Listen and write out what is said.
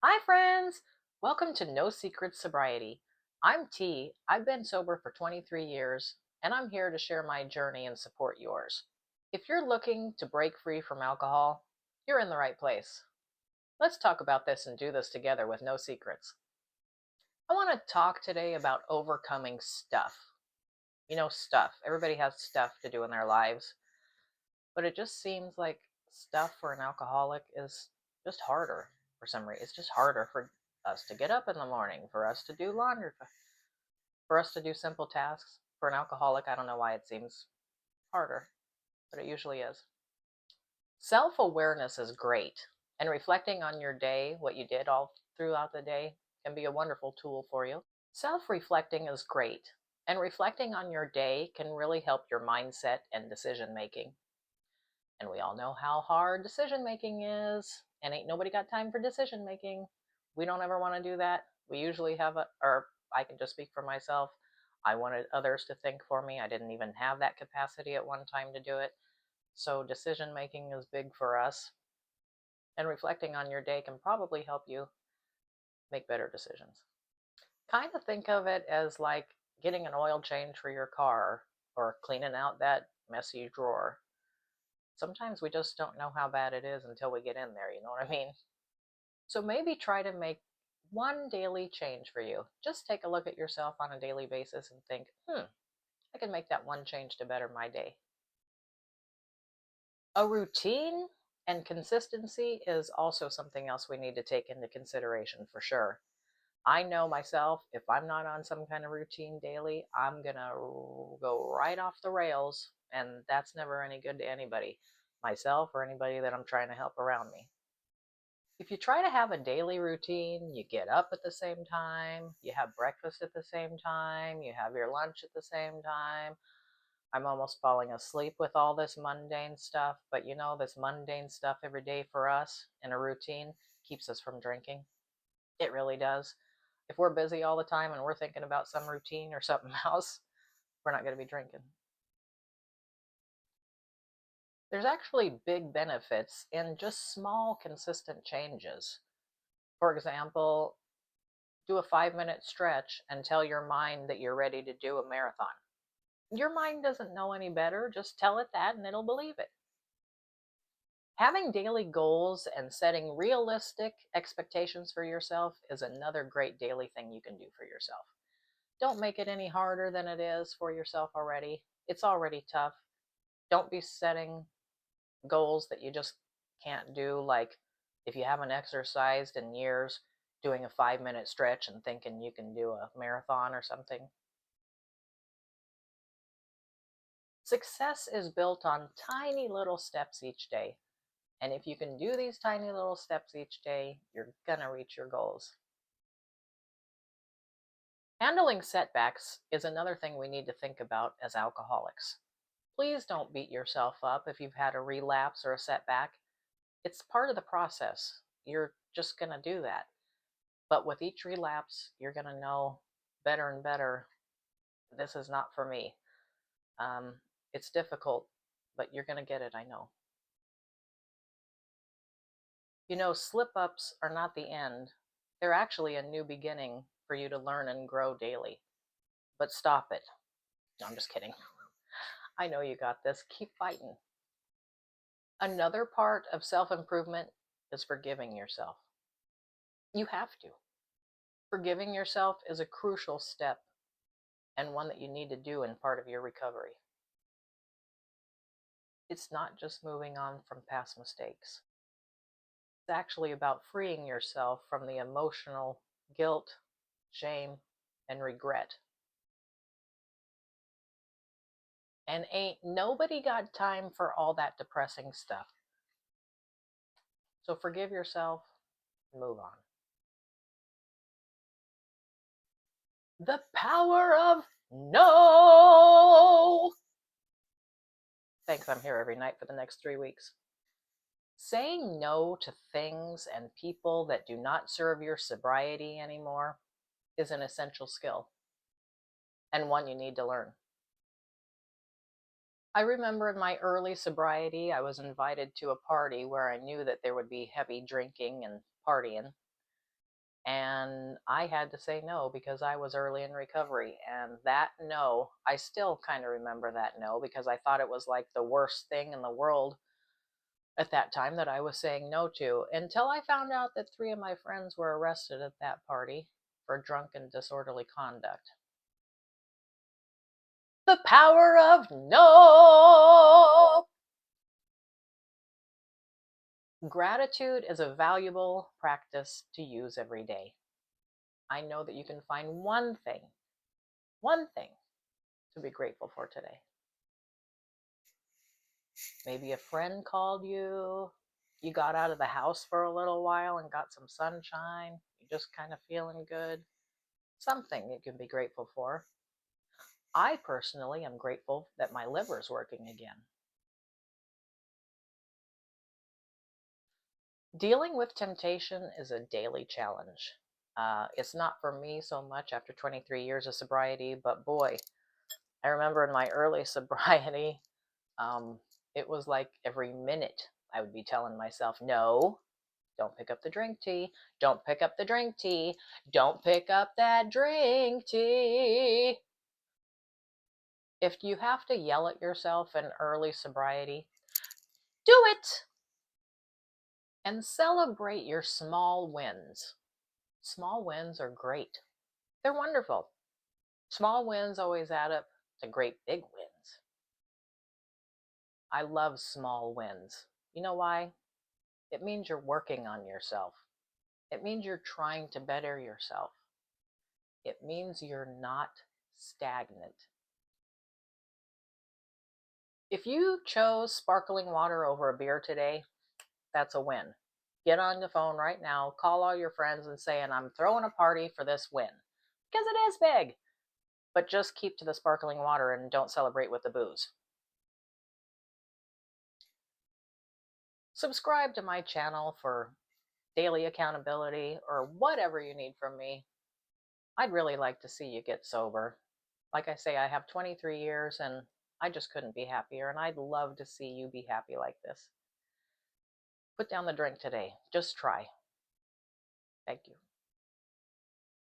Hi, friends! Welcome to No Secrets Sobriety. I'm T. I've been sober for 23 years, and I'm here to share my journey and support yours. If you're looking to break free from alcohol, you're in the right place. Let's talk about this and do this together with no secrets. I want to talk today about overcoming stuff. You know, stuff. Everybody has stuff to do in their lives, but it just seems like stuff for an alcoholic is just harder for some reason. It's just harder for us to get up in the morning, for us to do laundry, for us to do simple tasks. For an alcoholic, I don't know why it seems harder, but it usually is. Self awareness is great, and reflecting on your day, what you did all throughout the day, can be a wonderful tool for you. Self reflecting is great, and reflecting on your day can really help your mindset and decision making. And we all know how hard decision making is, and ain't nobody got time for decision making. We don't ever want to do that. We usually have or I can just speak for myself. I wanted others to think for me. I didn't even have that capacity at one time to do it. So decision making is big for us. And reflecting on your day can probably help you make better decisions. Kind of think of it as like getting an oil change for your car or cleaning out that messy drawer. Sometimes we just don't know how bad it is until we get in there, you know what I mean? So maybe try to make one daily change for you. Just take a look at yourself on a daily basis and think, I can make that one change to better my day. A routine and consistency is also something else we need to take into consideration for sure. I know myself, if I'm not on some kind of routine daily, I'm going to go right off the rails, and that's never any good to anybody, myself or anybody that I'm trying to help around me. If you try to have a daily routine, you get up at the same time, you have breakfast at the same time, you have your lunch at the same time. I'm almost falling asleep with all this mundane stuff, but you know, this mundane stuff every day for us in a routine keeps us from drinking. It really does. If we're busy all the time and we're thinking about some routine or something else, we're not going to be drinking. There's actually big benefits in just small, consistent changes. For example, do a 5-minute stretch and tell your mind that you're ready to do a marathon. Your mind doesn't know any better. Just tell it that and it'll believe it. Having daily goals and setting realistic expectations for yourself is another great daily thing you can do for yourself. Don't make it any harder than it is for yourself already. It's already tough. Don't be setting goals that you just can't do. Like if you haven't exercised in years, doing a 5-minute stretch and thinking you can do a marathon or something. Success is built on tiny little steps each day. And if you can do these tiny little steps each day, you're going to reach your goals. Handling setbacks is another thing we need to think about as alcoholics. Please don't beat yourself up if you've had a relapse or a setback. It's part of the process. You're just going to do that. But with each relapse, you're going to know better and better, this is not for me. Um, it's difficult, but you're going to get it, I know. You know, slip ups are not the end. They're actually a new beginning for you to learn and grow daily. But stop it. No, I'm just kidding. I know you got this. Keep fighting. Another part of self improvement is forgiving yourself. You have to. Forgiving yourself is a crucial step and one that you need to do in part of your recovery. It's not just moving on from past mistakes. It's actually about freeing yourself from the emotional guilt, shame, and regret. And ain't nobody got time for all that depressing stuff. So forgive yourself and move on. The power of no. Thanks, I'm here every night for the next 3 weeks. Saying no to things and people that do not serve your sobriety anymore is an essential skill and one you need to learn. I remember in my early sobriety, I was invited to a party where I knew that there would be heavy drinking and partying. And I had to say no because I was early in recovery. And that no, I still kind of remember that no because I thought it was like the worst thing in the world at that time that I was saying no to, until I found out that 3 of my friends were arrested at that party for drunk and disorderly conduct. The power of no! Gratitude is a valuable practice to use every day. I know that you can find one thing to be grateful for today. Maybe a friend called you, you got out of the house for a little while and got some sunshine, you're just kind of feeling good. Something you can be grateful for. I personally am grateful that my liver's working again. Dealing with temptation is a daily challenge. It's not for me so much after 23 years of sobriety, but boy, I remember in my early sobriety, it was like every minute I would be telling myself, no, don't pick up the drink tea. Don't pick up the drink tea. Don't pick up that drink tea. If you have to yell at yourself in early sobriety, do it and celebrate your small wins. Small wins are great. They're wonderful. Small wins always add up to great big wins. I love small wins. You know why? It means you're working on yourself. It means you're trying to better yourself. It means you're not stagnant. If you chose sparkling water over a beer today, that's a win. Get on the phone right now, call all your friends and say, and I'm throwing a party for this win. Because it is big. But just keep to the sparkling water and don't celebrate with the booze. Subscribe to my channel for daily accountability or whatever you need from me. I'd really like to see you get sober. Like I say, I have 23 years and I just couldn't be happier, and I'd love to see you be happy like this. Put down the drink today. Just try. Thank you.